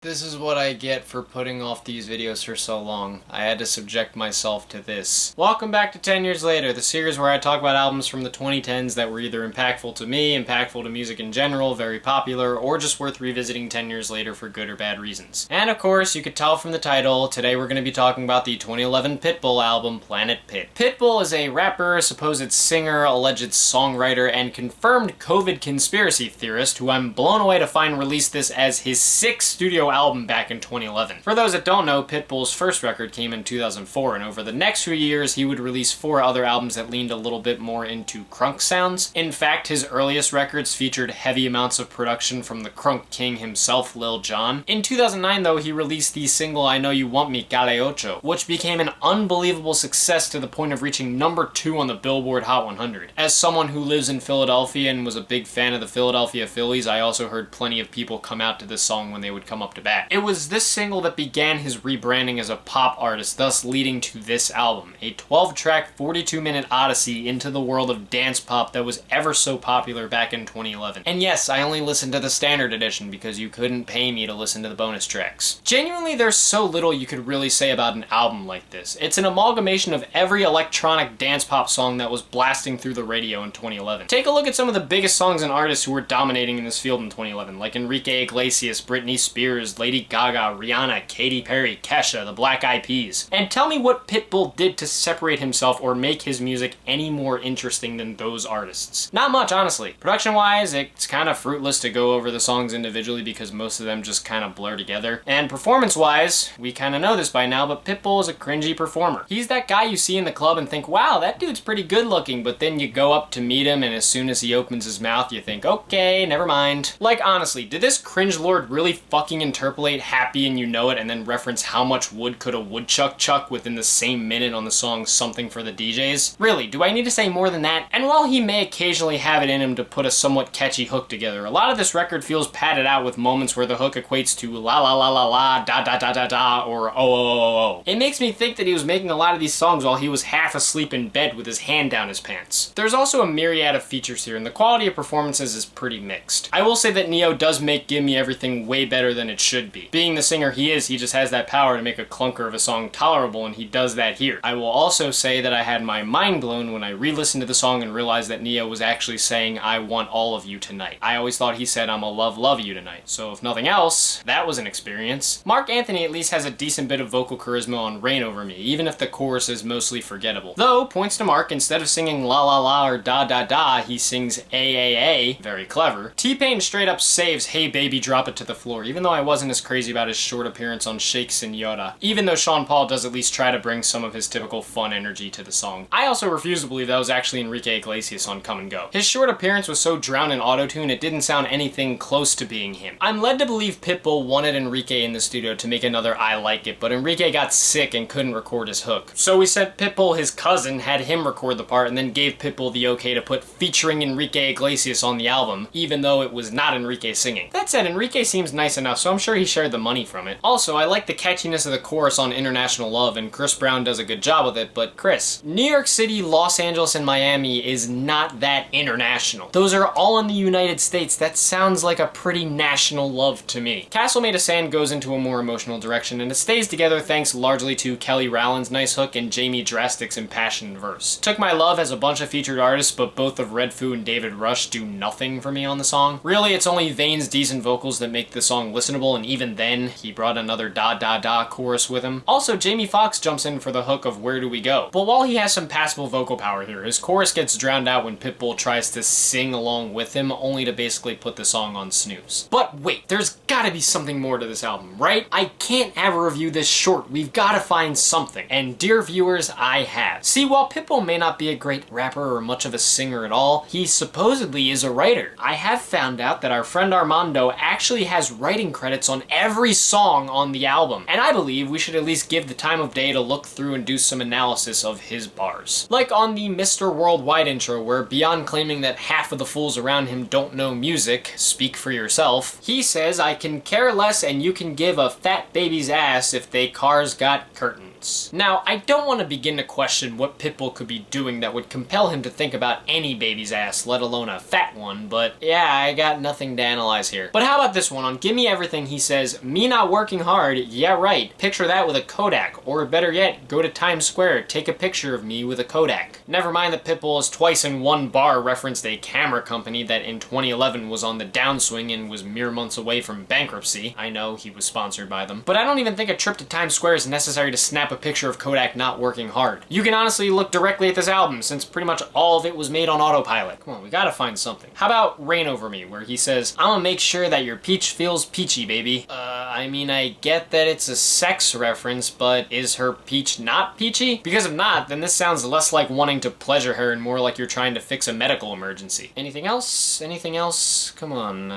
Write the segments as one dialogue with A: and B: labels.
A: This is what I get for putting off these videos for so long. I had to subject myself to this. Welcome back to 10 Years Later, the series where I talk about albums from the 2010s that were either impactful to me, impactful to music in general, very popular, or just worth revisiting 10 years later for good or bad reasons. And of course, you could tell from the title, today we're going to be talking about the 2011 Pitbull album, Planet Pit. Pitbull is a rapper, supposed singer, alleged songwriter, and confirmed COVID conspiracy theorist who I'm blown away to find released this as his 6th studio album back in 2011. For those that don't know, Pitbull's first record came in 2004, and over the next few years he would release 4 other albums that leaned a little bit more into crunk sounds. In fact, his earliest records featured heavy amounts of production from the crunk king himself, Lil Jon. In 2009 though, he released the single I Know You Want Me, Cale Ocho, which became an unbelievable success to the point of reaching #2 on the Billboard Hot 100. As someone who lives in Philadelphia and was a big fan of the Philadelphia Phillies, I also heard plenty of people come out to this song when they would come up to bat. It was this single that began his rebranding as a pop artist, thus leading to this album, a 12-track, 42-minute odyssey into the world of dance pop that was ever so popular back in 2011. And yes, I only listened to the standard edition because you couldn't pay me to listen to the bonus tracks. Genuinely, there's so little you could really say about an album like this. It's an amalgamation of every electronic dance pop song that was blasting through the radio in 2011. Take a look at some of the biggest songs and artists who were dominating in this field in 2011, like Enrique Iglesias, Britney Spears, Lady Gaga, Rihanna, Katy Perry, Kesha, the Black Eyed Peas. And tell me what Pitbull did to separate himself or make his music any more interesting than those artists. Not much, honestly. Production-wise, it's kind of fruitless to go over the songs individually because most of them just kind of blur together. And performance-wise, we kind of know this by now, but Pitbull is a cringy performer. He's that guy you see in the club and think, wow, that dude's pretty good looking, but then you go up to meet him and as soon as he opens his mouth, you think, okay, never mind. Like, honestly, did this cringe lord really fucking interpolate Happy and You Know It and then reference how much wood could a woodchuck chuck within the same minute on the song Something for the DJs? Really, do I need to say more than that? And while he may occasionally have it in him to put a somewhat catchy hook together, a lot of this record feels padded out with moments where the hook equates to la la la la la, da da da da da, or oh oh oh oh. It makes me think that he was making a lot of these songs while he was half asleep in bed with his hand down his pants. There's also a myriad of features here, and the quality of performances is pretty mixed. I will say that Neo does make Give Me Everything way better than it should be. Being the singer he is, he just has that power to make a clunker of a song tolerable, and he does that here. I will also say that I had my mind blown when I re-listened to the song and realized that Neo was actually saying, I want all of you tonight. I always thought he said, I'ma love you tonight. So if nothing else, that was an experience. Mark Anthony at least has a decent bit of vocal charisma on Reign Over Me, even if the chorus is mostly forgettable. Though, points to Mark, instead of singing la la la or da da da, he sings a. Very clever. T-Pain straight up saves Hey Baby Drop It to the Floor, even though I wasn't as crazy about his short appearance on Shake Señora, even though Sean Paul does at least try to bring some of his typical fun energy to the song. I also refuse to believe that was actually Enrique Iglesias on Come and Go. His short appearance was so drowned in autotune it didn't sound anything close to being him. I'm led to believe Pitbull wanted Enrique in the studio to make another I Like It, but Enrique got sick and couldn't record his hook. So we sent Pitbull his cousin, had him record the part, and then gave Pitbull the okay to put featuring Enrique Iglesias on the album, even though it was not Enrique singing. That said, Enrique seems nice enough, so I'm sure he shared the money from it. Also, I like the catchiness of the chorus on International Love, and Chris Brown does a good job with it, but Chris, New York City, Los Angeles, and Miami is not that international. Those are all in the United States. That sounds like a pretty national love to me. Castle Made of Sand goes into a more emotional direction, and it stays together thanks largely to Kelly Rowland's nice hook and Jamie Drastic's impassioned verse. Took My Love has a bunch of featured artists, but both of Red Foo and David Rush do nothing for me on the song. Really, it's only Vane's decent vocals that make the song listenable, and even then, he brought another da da da chorus with him. Also, Jamie Foxx jumps in for the hook of Where Do We Go? But while he has some passable vocal power here, his chorus gets drowned out when Pitbull tries to sing along with him, only to basically put the song on snooze. But wait, there's gotta be something more to this album, right? I can't have a review this short. We've gotta find something. And dear viewers, I have. See, while Pitbull may not be a great rapper or much of a singer at all, he supposedly is a writer. I have found out that our friend Armando actually has writing credits on every song on the album, and I believe we should at least give the time of day to look through and do some analysis of his bars. Like on the Mr. Worldwide intro, where beyond claiming that half of the fools around him don't know music, speak for yourself, he says, I can care less and you can give a fat baby's ass if they cars got curtains. points. Now, I don't want to begin to question what Pitbull could be doing that would compel him to think about any baby's ass, let alone a fat one, but yeah, I got nothing to analyze here. But how about this one? On Give Me Everything, he says, "Me not working hard, yeah right, picture that with a Kodak, or better yet, go to Times Square, take a picture of me with a Kodak." Never mind that Pitbull has twice in one bar referenced a camera company that in 2011 was on the downswing and was mere months away from bankruptcy. I know, he was sponsored by them. But I don't even think a trip to Times Square is necessary to snap a picture of Kodak not working hard. You can honestly look directly at this album, since pretty much all of it was made on autopilot. Come on, we gotta find something. How about Rain Over Me, where he says, "I'ma make sure that your peach feels peachy, baby." I mean, I get that it's a sex reference, but is her peach not peachy? Because if not, then this sounds less like wanting to pleasure her and more like you're trying to fix a medical emergency. Anything else? Anything else? Come on.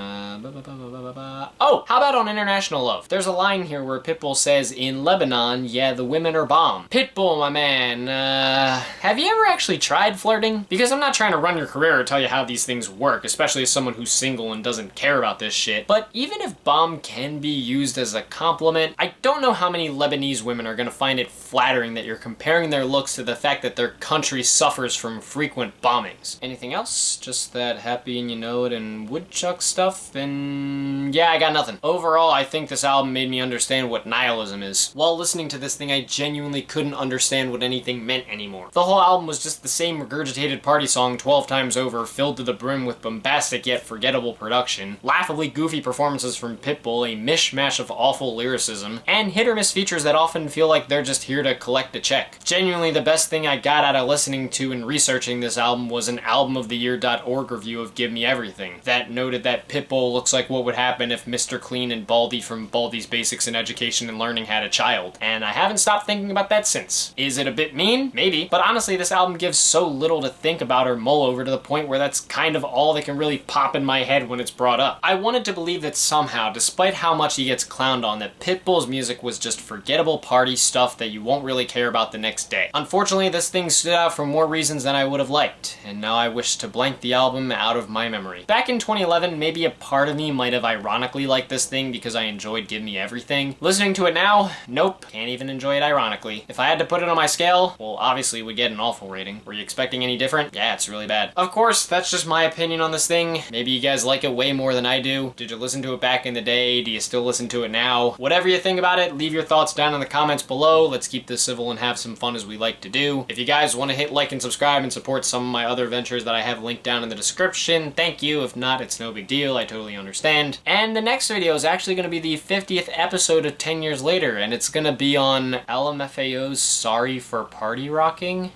A: Oh, how about on International Love? There's a line here where Pitbull says, "In Lebanon, yeah, the women are bomb." Pitbull, my man, have you ever actually tried flirting? Because I'm not trying to run your career or tell you how these things work, especially as someone who's single and doesn't care about this shit. But even if bomb can be used as a compliment, I don't know how many Lebanese women are gonna find it flattering that you're comparing their looks to the fact that their country suffers from frequent bombings. Anything else? Just that happy and you know it and woodchuck stuff? And yeah, I got nothing. Overall, I think this album made me understand what nihilism is. While listening to this thing, I genuinely couldn't understand what anything meant anymore. The whole album was just the same regurgitated party song 12 times over, filled to the brim with bombastic yet forgettable production, laughably goofy performances from Pitbull, a mishmash of awful lyricism, and hit or miss features that often feel like they're just here to collect a check. Genuinely, the best thing I got out of listening to and researching this album was an albumoftheyear.org review of Give Me Everything that noted that Pitbull looks like what would happen if Mr. Clean and Baldy from Baldy's Basics in Education and Learning had a child, and I haven't stopped thinking about that since. Is it a bit mean? Maybe, but honestly, this album gives so little to think about or mull over to the point where that's kind of all that can really pop in my head when it's brought up. I wanted to believe that somehow, despite how much he gets clowned on, that Pitbull's music was just forgettable party stuff that you won't really care about the next day. Unfortunately, this thing stood out for more reasons than I would have liked, and now I wish to blank the album out of my memory. Back in 2011, maybe a part of me might have ironically liked this thing because I enjoyed Give Me Everything. Listening to it now, nope, can't even enjoy it ironically. If I had to put it on my scale, well, obviously it would get an awful rating. Were you expecting any different? Yeah, it's really bad. Of course, that's just my opinion on this thing. Maybe you guys like it way more than I do. Did you listen to it back in the day? Do you still listen to it now? Whatever you think about it, leave your thoughts down in the comments below. Let's keep this civil and have some fun as we like to do. If you guys want to hit like and subscribe and support some of my other ventures that I have linked down in the description, thank you. If not, it's no big deal. I totally understand. And the next video is actually going to be the 50th episode of 10 Years Later, and it's going to be on LMFAO's Sorry for Party Rocking.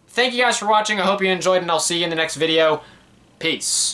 A: Thank you guys for watching. I hope you enjoyed, and I'll see you in the next video. Peace.